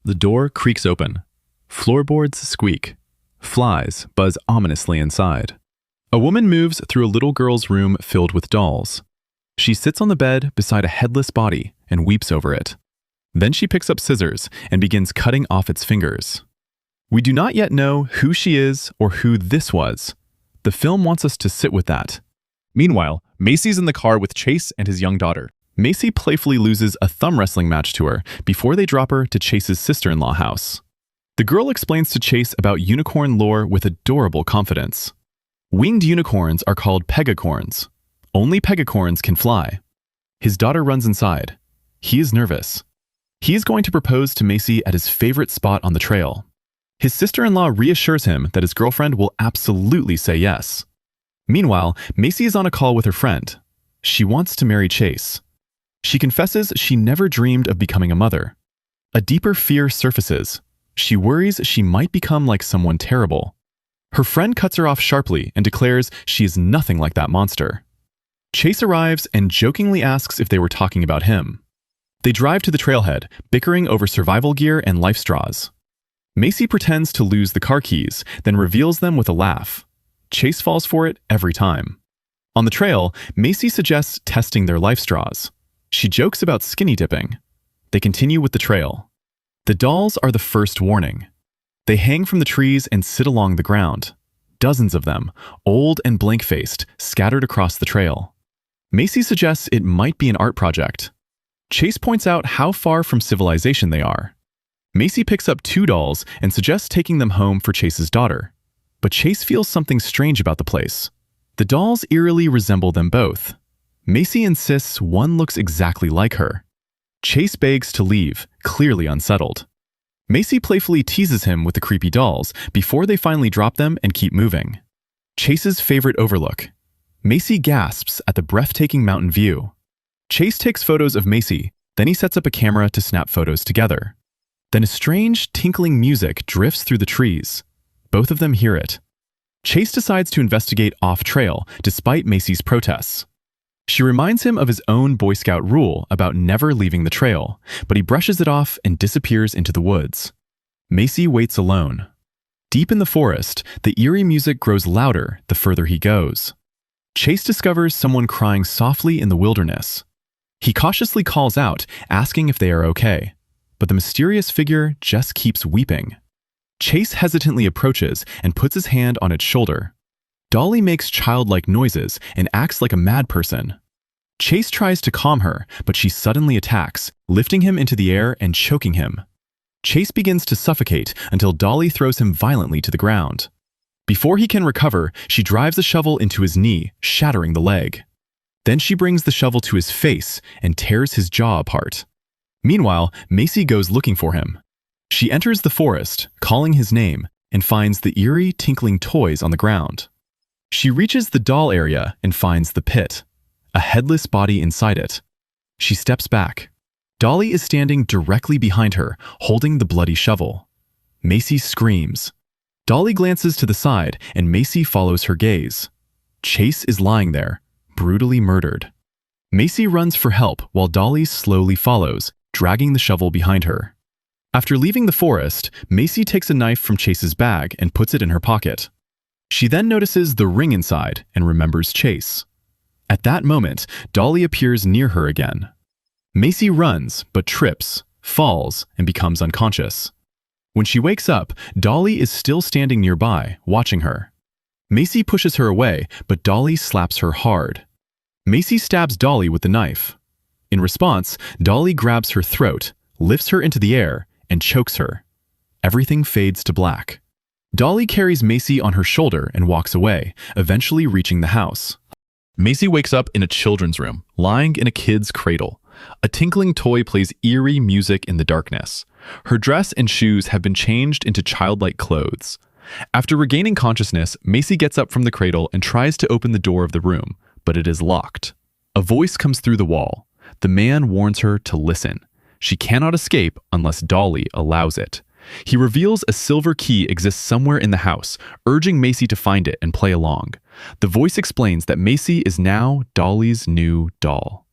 The door creaks open. Floorboards squeak. Flies buzz ominously inside. A woman moves through a little girl's room filled with dolls. She sits on the bed beside a headless body and weeps over it. Then she picks up scissors and begins cutting off its fingers. We do not yet know who she is or who this was. The film wants us to sit with that. Meanwhile, Macy's in the car with Chase and his young daughter. Macy playfully loses a thumb wrestling match to her before they drop her to Chase's sister-in-law house. The girl explains to Chase about unicorn lore with adorable confidence. Winged unicorns are called pegacorns. Only pegacorns can fly. His daughter runs inside. He is nervous. He is going to propose to Macy at his favorite spot on the trail. His sister-in-law reassures him that his girlfriend will absolutely say yes. Meanwhile, Macy is on a call with her friend. She wants to marry Chase. She confesses she never dreamed of becoming a mother. A deeper fear surfaces. She worries she might become like someone terrible. Her friend cuts her off sharply and declares she is nothing like that monster. Chase arrives and jokingly asks if they were talking about him. They drive to the trailhead, bickering over survival gear and life straws. Macy pretends to lose the car keys, then reveals them with a laugh. Chase falls for it every time. On the trail, Macy suggests testing their life straws. She jokes about skinny dipping. They continue with the trail. The dolls are the first warning. They hang from the trees and sit along the ground. Dozens of them, old and blank-faced, scattered across the trail. Macy suggests it might be an art project. Chase points out how far from civilization they are. Macy picks up 2 dolls and suggests taking them home for Chase's daughter. But Chase feels something strange about the place. The dolls eerily resemble them both. Macy insists one looks exactly like her. Chase begs to leave, clearly unsettled. Macy playfully teases him with the creepy dolls before they finally drop them and keep moving. Chase's favorite overlook. Macy gasps at the breathtaking mountain view. Chase takes photos of Macy, then he sets up a camera to snap photos together. Then a strange, tinkling music drifts through the trees. Both of them hear it. Chase decides to investigate off-trail, despite Macy's protests. She reminds him of his own Boy Scout rule about never leaving the trail, but he brushes it off and disappears into the woods. Macy waits alone. Deep in the forest, the eerie music grows louder the further he goes. Chase discovers someone crying softly in the wilderness. He cautiously calls out, asking if they are okay, but the mysterious figure just keeps weeping. Chase hesitantly approaches and puts his hand on its shoulder. Dolly makes childlike noises and acts like a mad person. Chase tries to calm her, but she suddenly attacks, lifting him into the air and choking him. Chase begins to suffocate until Dolly throws him violently to the ground. Before he can recover, she drives a shovel into his knee, shattering the leg. Then she brings the shovel to his face and tears his jaw apart. Meanwhile, Macy goes looking for him. She enters the forest, calling his name, and finds the eerie, tinkling toys on the ground. She reaches the doll area and finds the pit, a headless body inside it. She steps back. Dolly is standing directly behind her, holding the bloody shovel. Macy screams. Dolly glances to the side, and Macy follows her gaze. Chase is lying there, brutally murdered. Macy runs for help while Dolly slowly follows, dragging the shovel behind her. After leaving the forest, Macy takes a knife from Chase's bag and puts it in her pocket. She then notices the ring inside and remembers Chase. At that moment, Dolly appears near her again. Macy runs, but trips, falls, and becomes unconscious. When she wakes up, Dolly is still standing nearby, watching her. Macy pushes her away, but Dolly slaps her hard. Macy stabs Dolly with the knife. In response, Dolly grabs her throat, lifts her into the air, and chokes her. Everything fades to black. Dolly carries Macy on her shoulder and walks away, eventually reaching the house. Macy wakes up in a children's room, lying in a kid's cradle. A tinkling toy plays eerie music in the darkness. Her dress and shoes have been changed into childlike clothes. After regaining consciousness, Macy gets up from the cradle and tries to open the door of the room, but it is locked. A voice comes through the wall. The man warns her to listen. She cannot escape unless Dolly allows it. He reveals a silver key exists somewhere in the house, urging Macy to find it and play along. The voice explains that Macy is now Dolly's new doll.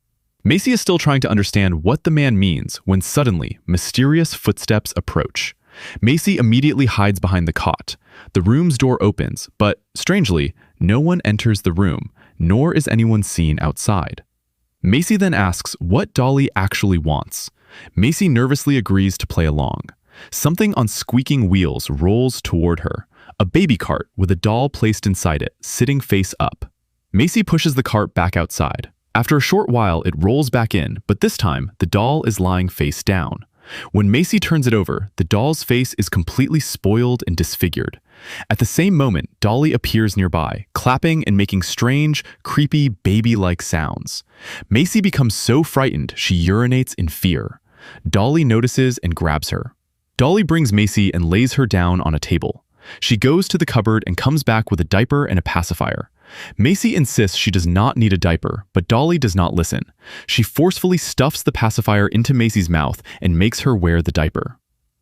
Macy is still trying to understand what the man means when suddenly mysterious footsteps approach. Macy immediately hides behind the cot. The room's door opens, but strangely, no one enters the room, nor is anyone seen outside. Macy then asks what Dolly actually wants. Macy nervously agrees to play along. Something on squeaking wheels rolls toward her, a baby cart with a doll placed inside it, sitting face up. Macy pushes the cart back outside. After a short while, it rolls back in, but this time, the doll is lying face down. When Macy turns it over, the doll's face is completely spoiled and disfigured. At the same moment, Dolly appears nearby, clapping and making strange, creepy, baby-like sounds. Macy becomes so frightened she urinates in fear. Dolly notices and grabs her. Dolly brings Macy and lays her down on a table. She goes to the cupboard and comes back with a diaper and a pacifier. Macy insists she does not need a diaper, but Dolly does not listen. She forcefully stuffs the pacifier into Macy's mouth and makes her wear the diaper.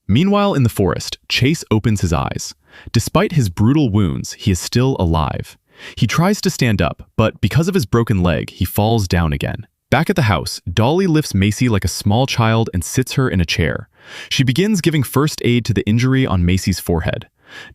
Meanwhile, in the forest, Chase opens his eyes. Despite his brutal wounds, he is still alive. He tries to stand up, but because of his broken leg, he falls down again. Back at the house, Dolly lifts Macy like a small child and sits her in a chair. She begins giving first aid to the injury on Macy's forehead.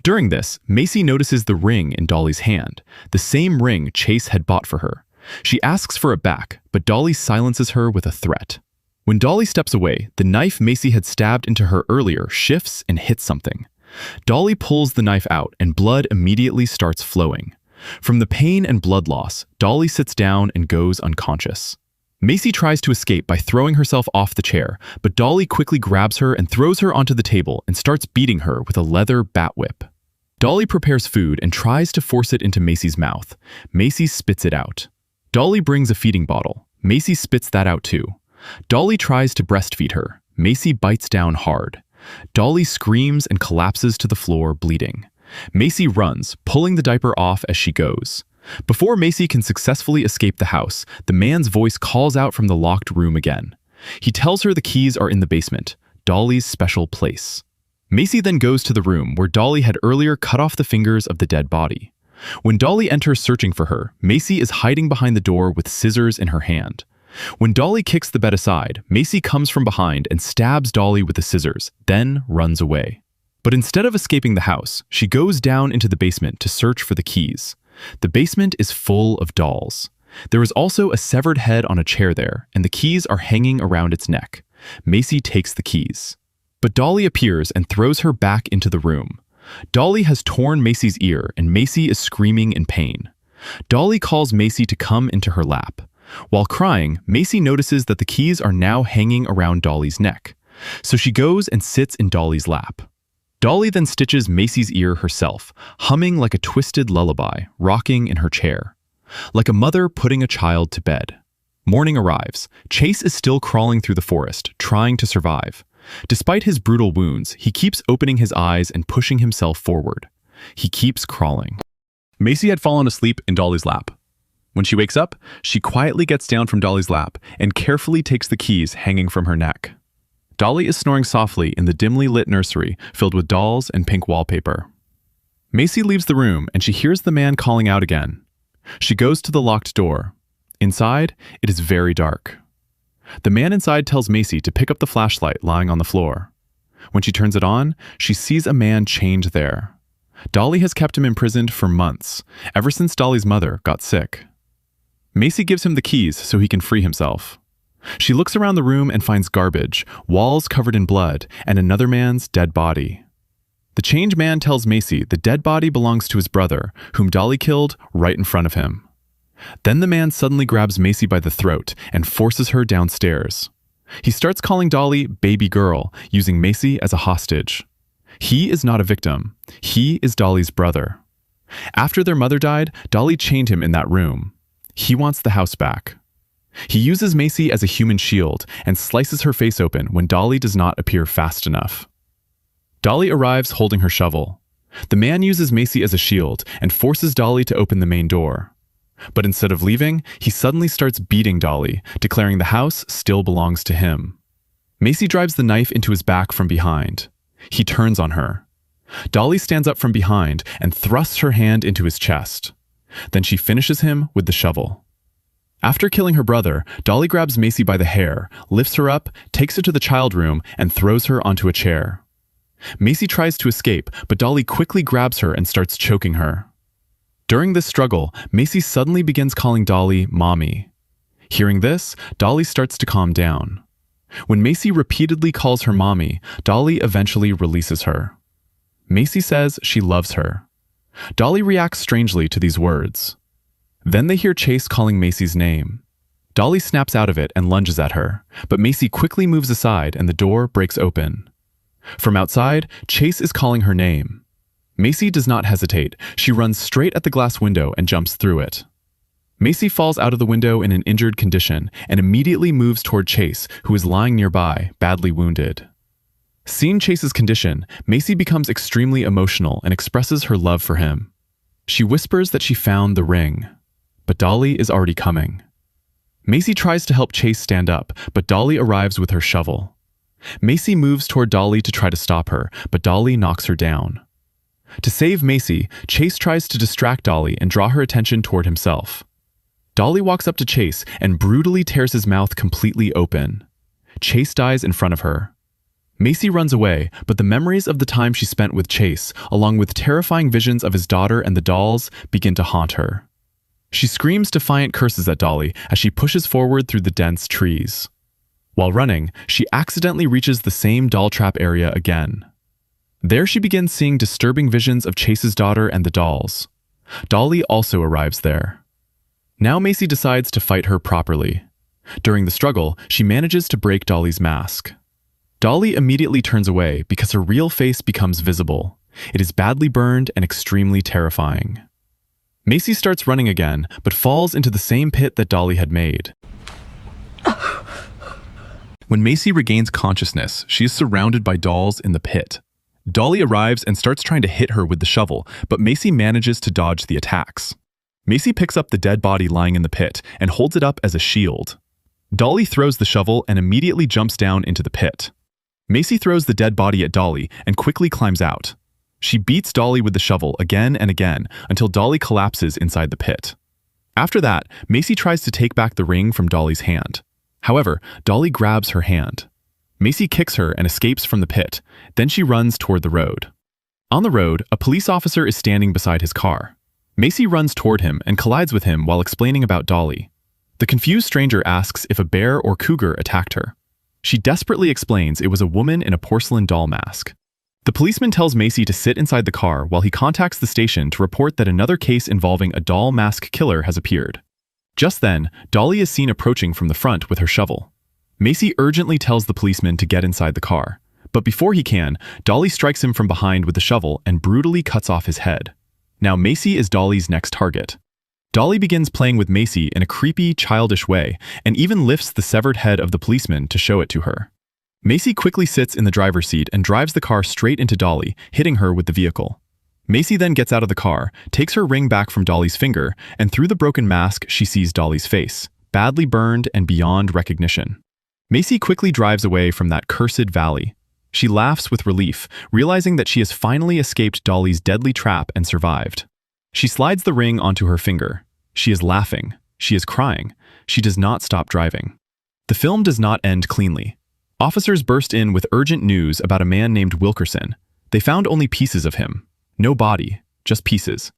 During this, Macy notices the ring in Dolly's hand, the same ring Chase had bought for her. She asks for it back, but Dolly silences her with a threat. When Dolly steps away, the knife Macy had stabbed into her earlier shifts and hits something. Dolly pulls the knife out and blood immediately starts flowing. From the pain and blood loss, Dolly sits down and goes unconscious. Macy tries to escape by throwing herself off the chair, but Dolly quickly grabs her and throws her onto the table and starts beating her with a leather bat whip. Dolly prepares food and tries to force it into Macy's mouth. Macy spits it out. Dolly brings a feeding bottle. Macy spits that out too. Dolly tries to breastfeed her. Macy bites down hard. Dolly screams and collapses to the floor, bleeding. Macy runs, pulling the diaper off as she goes. Before Macy can successfully escape the house, the man's voice calls out from the locked room again. He tells her the keys are in the basement, Dolly's special place. Macy then goes to the room where Dolly had earlier cut off the fingers of the dead body. When Dolly enters searching for her, Macy is hiding behind the door with scissors in her hand. When Dolly kicks the bed aside, Macy comes from behind and stabs Dolly with the scissors, then runs away. But instead of escaping the house, she goes down into the basement to search for the keys. The basement is full of dolls. There is also a severed head on a chair there, and the keys are hanging around its neck. Macy takes the keys. But Dolly appears and throws her back into the room. Dolly has torn Macy's ear, and Macy is screaming in pain. Dolly calls Macy to come into her lap. While crying, Macy notices that the keys are now hanging around Dolly's neck. So she goes and sits in Dolly's lap. Dolly then stitches Macy's ear herself, humming like a twisted lullaby, rocking in her chair. Like a mother putting a child to bed. Morning arrives. Chase is still crawling through the forest, trying to survive. Despite his brutal wounds, he keeps opening his eyes and pushing himself forward. He keeps crawling. Macy had fallen asleep in Dolly's lap. When she wakes up, she quietly gets down from Dolly's lap and carefully takes the keys hanging from her neck. Dolly is snoring softly in the dimly lit nursery filled with dolls and pink wallpaper. Macy leaves the room and she hears the man calling out again. She goes to the locked door. Inside, it is very dark. The man inside tells Macy to pick up the flashlight lying on the floor. When she turns it on, she sees a man chained there. Dolly has kept him imprisoned for months, ever since Dolly's mother got sick. Macy gives him the keys so he can free himself. She looks around the room and finds garbage, walls covered in blood, and another man's dead body. The chained man tells Macy the dead body belongs to his brother, whom Dolly killed right in front of him. Then the man suddenly grabs Macy by the throat and forces her downstairs. He starts calling Dolly baby girl, using Macy as a hostage. He is not a victim. He is Dolly's brother. After their mother died, Dolly chained him in that room. He wants the house back. He uses Macy as a human shield and slices her face open when Dolly does not appear fast enough. Dolly arrives holding her shovel. The man uses Macy as a shield and forces Dolly to open the main door. But instead of leaving, he suddenly starts beating Dolly, declaring the house still belongs to him. Macy drives the knife into his back from behind. He turns on her. Dolly stands up from behind and thrusts her hand into his chest. Then she finishes him with the shovel. After killing her brother, Dolly grabs Macy by the hair, lifts her up, takes her to the child room, and throws her onto a chair. Macy tries to escape, but Dolly quickly grabs her and starts choking her. During this struggle, Macy suddenly begins calling Dolly Mommy. Hearing this, Dolly starts to calm down. When Macy repeatedly calls her Mommy, Dolly eventually releases her. Macy says she loves her. Dolly reacts strangely to these words. Then they hear Chase calling Macy's name. Dolly snaps out of it and lunges at her, but Macy quickly moves aside and the door breaks open. From outside, Chase is calling her name. Macy does not hesitate. She runs straight at the glass window and jumps through it. Macy falls out of the window in an injured condition and immediately moves toward Chase, who is lying nearby, badly wounded. Seeing Chase's condition, Macy becomes extremely emotional and expresses her love for him. She whispers that she found the ring, but Dolly is already coming. Macy tries to help Chase stand up, but Dolly arrives with her shovel. Macy moves toward Dolly to try to stop her, but Dolly knocks her down. To save Macy, Chase tries to distract Dolly and draw her attention toward himself. Dolly walks up to Chase and brutally tears his mouth completely open. Chase dies in front of her. Macy runs away, but the memories of the time she spent with Chase, along with terrifying visions of his daughter and the dolls, begin to haunt her. She screams defiant curses at Dolly as she pushes forward through the dense trees. While running, she accidentally reaches the same doll trap area again. There she begins seeing disturbing visions of Chase's daughter and the dolls. Dolly also arrives there. Now Macy decides to fight her properly. During the struggle, she manages to break Dolly's mask. Dolly immediately turns away because her real face becomes visible. It is badly burned and extremely terrifying. Macy starts running again, but falls into the same pit that Dolly had made. When Macy regains consciousness, she is surrounded by dolls in the pit. Dolly arrives and starts trying to hit her with the shovel, but Macy manages to dodge the attacks. Macy picks up the dead body lying in the pit and holds it up as a shield. Dolly throws the shovel and immediately jumps down into the pit. Macy throws the dead body at Dolly and quickly climbs out. She beats Dolly with the shovel again and again until Dolly collapses inside the pit. After that, Macy tries to take back the ring from Dolly's hand. However, Dolly grabs her hand. Macy kicks her and escapes from the pit. Then she runs toward the road. On the road, a police officer is standing beside his car. Macy runs toward him and collides with him while explaining about Dolly. The confused stranger asks if a bear or cougar attacked her. She desperately explains it was a woman in a porcelain doll mask. The policeman tells Macy to sit inside the car while he contacts the station to report that another case involving a doll mask killer has appeared. Just then, Dolly is seen approaching from the front with her shovel. Macy urgently tells the policeman to get inside the car, but before he can, Dolly strikes him from behind with the shovel and brutally cuts off his head. Now Macy is Dolly's next target. Dolly begins playing with Macy in a creepy, childish way and even lifts the severed head of the policeman to show it to her. Macy quickly sits in the driver's seat and drives the car straight into Dolly, hitting her with the vehicle. Macy then gets out of the car, takes her ring back from Dolly's finger, and through the broken mask she sees Dolly's face, badly burned and beyond recognition. Macy quickly drives away from that cursed valley. She laughs with relief, realizing that she has finally escaped Dolly's deadly trap and survived. She slides the ring onto her finger. She is laughing. She is crying. She does not stop driving. The film does not end cleanly. Officers burst in with urgent news about a man named Wilkerson. They found only pieces of him. No body, just pieces.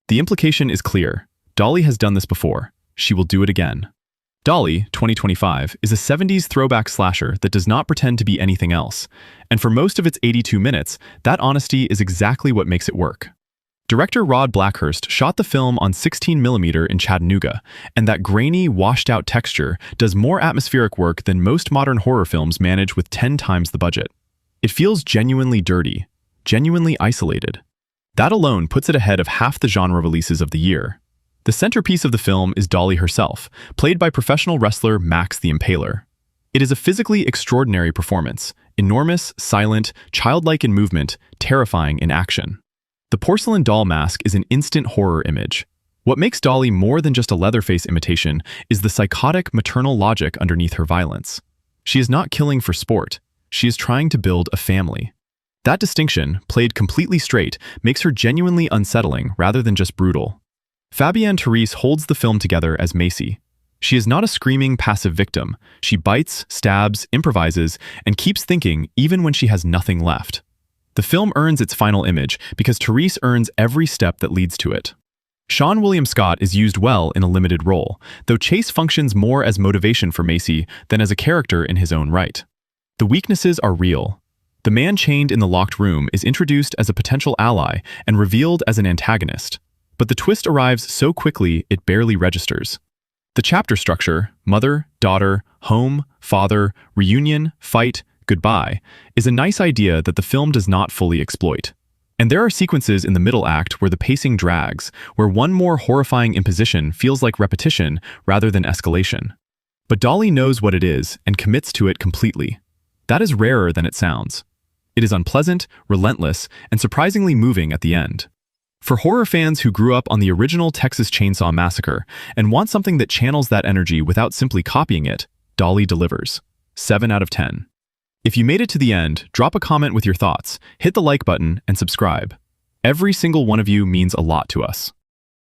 The implication is clear. Dolly has done this before. She will do it again. Dolly, 2025, is a 70s throwback slasher that does not pretend to be anything else. And for most of its 82 minutes, that honesty is exactly what makes it work. Director Rod Blackhurst shot the film on 16mm in Chattanooga, and that grainy, washed-out texture does more atmospheric work than most modern horror films manage with 10 times the budget. It feels genuinely dirty, genuinely isolated. That alone puts it ahead of half the genre releases of the year. The centerpiece of the film is Dolly herself, played by professional wrestler Max the Impaler. It is a physically extraordinary performance, enormous, silent, childlike in movement, terrifying in action. The porcelain doll mask is an instant horror image. What makes Dolly more than just a Leatherface imitation is the psychotic maternal logic underneath her violence. She is not killing for sport. She is trying to build a family. That distinction, played completely straight, makes her genuinely unsettling rather than just brutal. Fabianne Therese holds the film together as Macy. She is not a screaming, passive victim. She bites, stabs, improvises, and keeps thinking even when she has nothing left. The film earns its final image because Therese earns every step that leads to it. Seann William Scott is used well in a limited role, though Chase functions more as motivation for Macy than as a character in his own right. The weaknesses are real. The man chained in the locked room is introduced as a potential ally and revealed as an antagonist, but the twist arrives so quickly it barely registers. The chapter structure, mother, daughter, home, father, reunion, fight, goodbye, is a nice idea that the film does not fully exploit. And there are sequences in the middle act where the pacing drags, where one more horrifying imposition feels like repetition rather than escalation. But Dolly knows what it is and commits to it completely. That is rarer than it sounds. It is unpleasant, relentless, and surprisingly moving at the end. For horror fans who grew up on the original Texas Chainsaw Massacre and want something that channels that energy without simply copying it, Dolly delivers. 7 out of 10. If you made it to the end, drop a comment with your thoughts, hit the like button, and subscribe. Every single one of you means a lot to us.